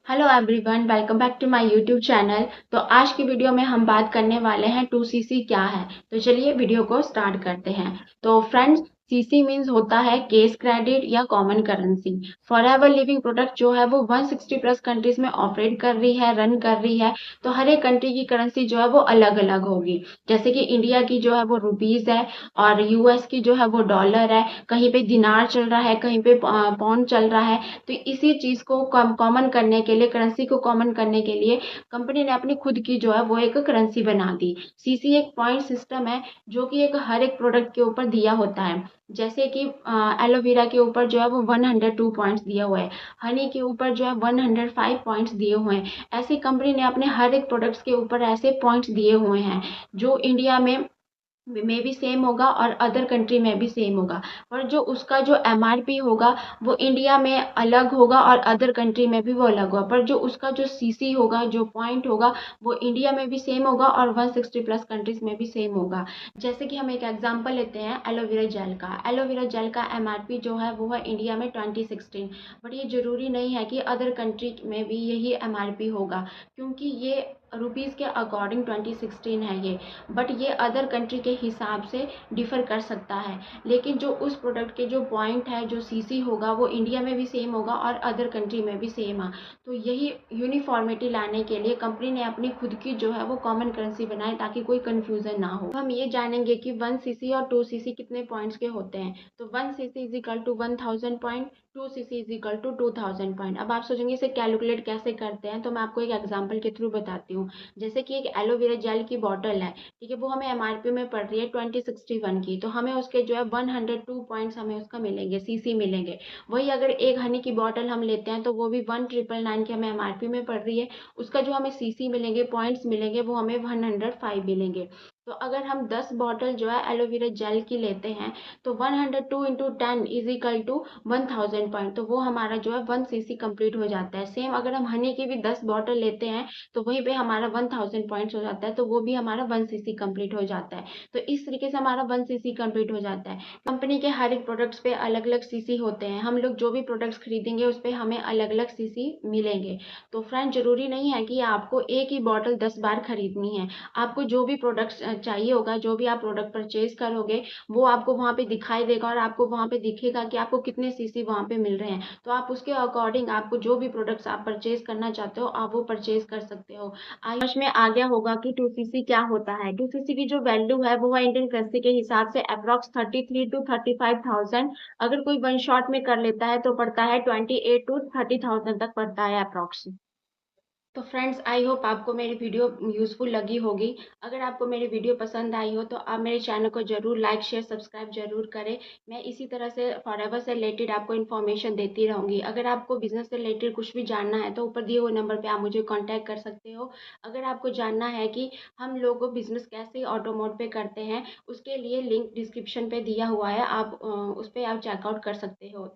Hello everyone, welcome back to my YouTube channel. तो आज की वीडियो में हम बात करने वाले हैं 2cc क्या है। तो चलिए वीडियो को स्टार्ट करते हैं। तो फ्रेंड्स, सीसी मीन्स होता है केस क्रेडिट या common currency. Forever living product जो है वो 160 प्लस कंट्रीज में ऑपरेट कर रही है, रन कर रही है। तो हर एक कंट्री की करेंसी जो है वो अलग अलग होगी। जैसे कि इंडिया की जो है वो रुपीज है, और यूएस की जो है वो डॉलर है, कहीं पे दिनार चल रहा है, कहीं पे पाउंड चल रहा है। तो इसी चीज को कॉमन करने के लिए, करेंसी को कॉमन करने के लिए कंपनी ने अपनी खुद की जो है वो एक करेंसी बना दी। सीसी एक पॉइंट सिस्टम है जो कि एक हर एक प्रोडक्ट के ऊपर दिया होता है। जैसे कि एलोवेरा के ऊपर जो है वो 102 पॉइंट्स दिए हुए हैं, हनी के ऊपर जो है 105 पॉइंट्स दिए हुए हैं। ऐसी कंपनी ने अपने हर एक प्रोडक्ट्स के ऊपर ऐसे पॉइंट्स दिए हुए हैं जो इंडिया में भी सेम होगा और अदर कंट्री में भी सेम होगा। पर जो उसका जो एमआरपी होगा वो इंडिया में अलग होगा और अदर कंट्री में भी वो अलग होगा। पर जो उसका जो सीसी होगा, जो पॉइंट होगा, वो इंडिया में भी सेम होगा और 160 प्लस कंट्रीज में भी सेम होगा। जैसे कि हम एक एग्जांपल लेते हैं एलोवेरा जेल का। एलोवेरा जेल का एमआरपी जो है वो है इंडिया में 2016। बट ये जरूरी नहीं है कि अदर कंट्री में भी यही एमआरपी होगा, क्योंकि ये रुपीज़ के अकॉर्डिंग 2016 है ये। बट ये अदर कंट्री के हिसाब से डिफर कर सकता है। लेकिन जो उस प्रोडक्ट के जो पॉइंट है, जो सीसी होगा, वो इंडिया में भी सेम होगा और अदर कंट्री में भी सेम है। तो यही यूनिफॉर्मिटी लाने के लिए कंपनी ने अपनी खुद की जो है वो कॉमन करेंसी बनाई, ताकि कोई कंफ्यूजन ना हो। हम ये जानेंगे कि 1cc और 2cc कितने पॉइंट्स के होते हैं। तो 1cc is equal to 1000 point, 2cc is equal to 2000 point. अब आप सोचेंगे इसे कैलकुलेट कैसे करते हैं, तो मैं आपको एक एग्जाम्पल के थ्रू बताती हूँ। जैसे कि एक एलोवेरा जेल की बॉटल है, ठीक है, वो हमें एमआरपी में पड़ रही है 2061 की। तो हमें उसके जो है 102 पॉइंट्स हमें उसका मिलेंगे, सीसी मिलेंगे। वही अगर एक हनी की बॉटल हम लेते हैं तो वो भी 1999 की हमें एमआरपी में पड़ रही है। उसका जो हमें सीसी मिलेंगे, पॉइंट्स मिलेंगे, वो हमें 105 मिलेंगे। तो अगर हम 10 बॉटल जो है एलोवेरा जेल की लेते हैं तो 102 into 10 is equal to 1000 point. तो वो हमारा जो है 1cc कंप्लीट हो जाता है। सेम अगर हम हनी की भी 10 बॉटल लेते हैं तो वहीं पे हमारा 1000 पॉइंट्स हो जाता है, तो वो भी हमारा 1cc कंप्लीट हो जाता है। तो इस तरीके से हमारा 1cc कंप्लीट हो जाता है। कंपनी के हर एक प्रोडक्ट्स पे अलग अलग सीसी होते हैं। हम लोग जो भी प्रोडक्ट्स खरीदेंगे उस पे हमें अलग अलग सीसी मिलेंगे। तो फ्रेंड, जरूरी नहीं है कि आपको एक ही बॉटल 10 बार खरीदनी है। आपको जो भी प्रोडक्ट्स चाहिए होगा, जो भी आप प्रोडक्ट परचेज करोगे, वो आपको वहाँ पे दिखाई देगा और आपको वहाँ पे दिखेगा कि आपको कितने सीसी वहाँ पे मिल रहे हैं। तो आप उसके अकॉर्डिंग, आपको जो भी प्रोडक्ट्स आप परचेज करना चाहते हो, आप वो परचेज कर सकते हो। आज समझ में आ गया होगा कि 2cc क्या होता है। 2cc की जो वैल्यू है वो है इंडियन करेंसी के हिसाब से अप्रॉक्स 33 to 35,000। अगर कोई वन शॉट में कर लेता है तो पड़ता है 28 to 30,000 तक पड़ता है अप्रॉक्स। तो फ्रेंड्स, आई होप आपको मेरी वीडियो यूजफुल लगी होगी। अगर आपको मेरी वीडियो पसंद आई हो तो आप मेरे चैनल को जरूर लाइक शेयर सब्सक्राइब जरूर करें। मैं इसी तरह से फॉरएवर से रिलेटेड आपको इन्फॉर्मेशन देती रहूंगी। अगर आपको बिजनेस से रिलेटेड कुछ भी जानना है तो ऊपर दिए हुए नंबर पे आप मुझे कांटेक्ट कर सकते हो। अगर आपको जानना है कि हम लोग बिजनेस कैसे ऑटो मोड पे करते हैं, उसके लिए लिंक डिस्क्रिप्शन पे दिया हुआ है, आप उस पर आप चेकआउट कर सकते हो।